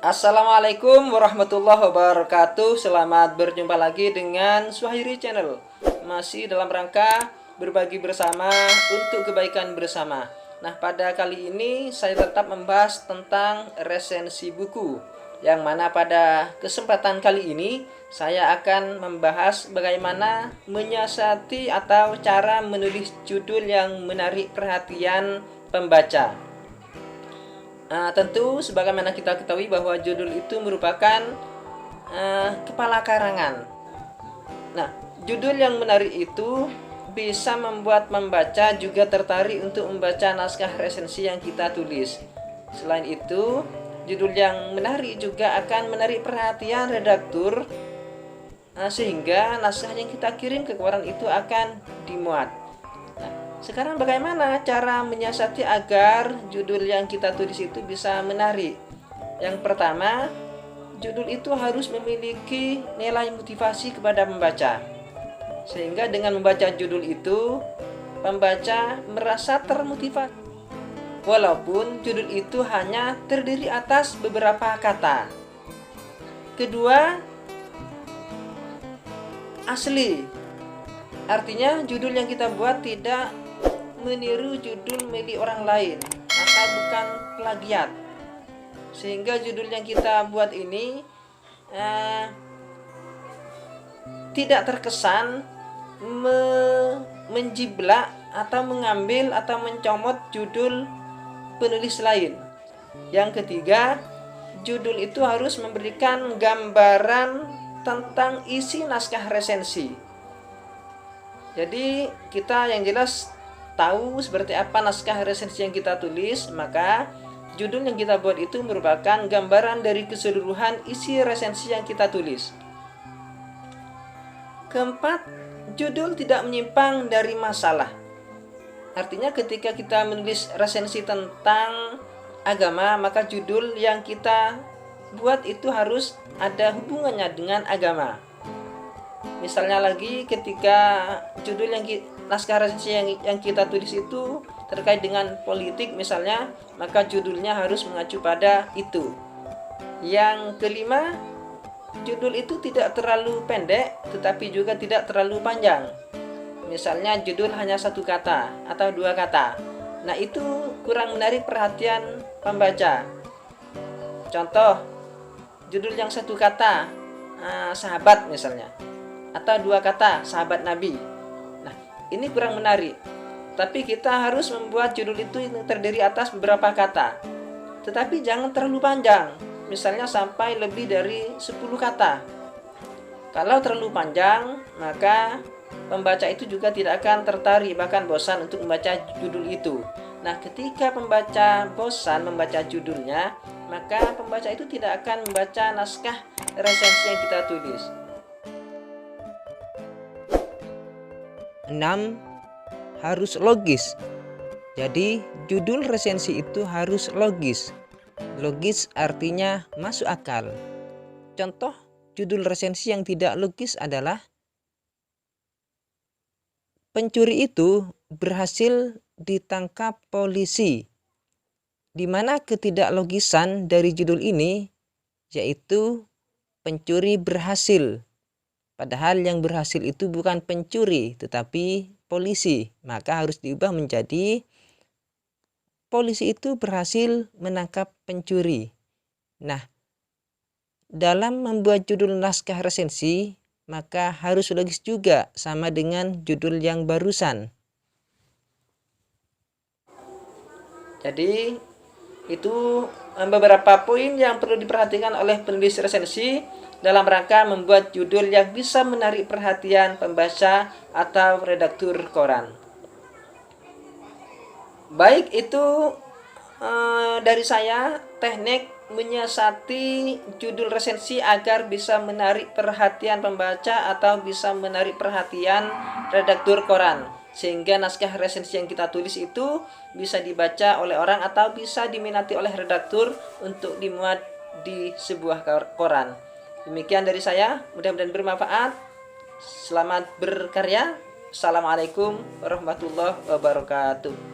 Assalamualaikum warahmatullahi wabarakatuh. Selamat berjumpa lagi dengan Suhairi Channel. Masih dalam rangka berbagi bersama untuk kebaikan bersama. Nah, pada kali ini saya tetap membahas tentang resensi buku, yang mana pada kesempatan kali ini saya akan membahas bagaimana menyiasati atau cara menulis judul yang menarik perhatian pembaca. Tentu sebagaimana kita ketahui bahwa judul itu merupakan kepala karangan. Nah, judul yang menarik itu bisa membuat membaca juga tertarik untuk membaca naskah resensi yang kita tulis. Selain itu, judul yang menarik juga akan menarik perhatian redaktur, sehingga naskah yang kita kirim ke koran itu akan dimuat. Sekarang bagaimana cara menyiasati agar judul yang kita tulis itu bisa menarik? Yang pertama, judul itu harus memiliki nilai motivasi kepada pembaca. Sehingga dengan membaca judul itu, pembaca merasa termotivasi. Walaupun judul itu hanya terdiri atas beberapa kata. Kedua, asli. Artinya judul yang kita buat tidak meniru judul milik orang lain atau bukan plagiat, sehingga judul yang kita buat ini tidak terkesan menjiplak atau mengambil atau mencomot judul penulis lain. Yang ketiga, judul itu harus memberikan gambaran tentang isi naskah resensi. Jadi kita yang jelas tahu seperti apa naskah resensi yang kita tulis, maka judul yang kita buat itu merupakan gambaran dari keseluruhan isi resensi yang kita tulis. Keempat, judul tidak menyimpang dari masalah. Artinya ketika kita menulis resensi tentang agama, maka judul yang kita buat itu harus ada hubungannya dengan agama. Misalnya lagi ketika judul yang naskah resensi yang kita tulis itu terkait dengan politik misalnya, maka judulnya harus mengacu pada itu. Yang kelima, judul itu tidak terlalu pendek tetapi juga tidak terlalu panjang. Misalnya judul hanya satu kata atau dua kata. Nah, itu kurang menarik perhatian pembaca. Contoh, judul yang satu kata, sahabat misalnya, atau dua kata, sahabat Nabi. Nah, ini kurang menarik. Tapi kita harus membuat judul itu terdiri atas beberapa kata. Tetapi jangan terlalu panjang. Misalnya sampai lebih dari 10 kata. Kalau terlalu panjang, maka pembaca itu juga tidak akan tertarik, bahkan bosan untuk membaca judul itu. Nah, ketika pembaca bosan membaca judulnya, maka pembaca itu tidak akan membaca naskah resensi yang kita tulis. 6. Harus logis. Jadi judul resensi itu harus logis. Logis artinya masuk akal. Contoh judul resensi yang tidak logis adalah pencuri itu berhasil ditangkap polisi. Di mana ketidaklogisan dari judul ini yaitu pencuri berhasil. Padahal yang berhasil itu bukan pencuri tetapi polisi. Maka harus diubah menjadi polisi itu berhasil menangkap pencuri. Nah, dalam membuat judul naskah resensi, maka harus logis juga sama dengan judul yang barusan. Jadi itu beberapa poin yang perlu diperhatikan oleh penulis resensi dalam rangka membuat judul yang bisa menarik perhatian pembaca atau redaktur koran. Baik, itu dari saya teknik menyiasati judul resensi agar bisa menarik perhatian pembaca atau bisa menarik perhatian redaktur koran, sehingga naskah resensi yang kita tulis itu bisa dibaca oleh orang atau bisa diminati oleh redaktur untuk dimuat di sebuah koran. Demikian dari saya, mudah-mudahan bermanfaat. Selamat berkarya. Assalamualaikum warahmatullahi wabarakatuh.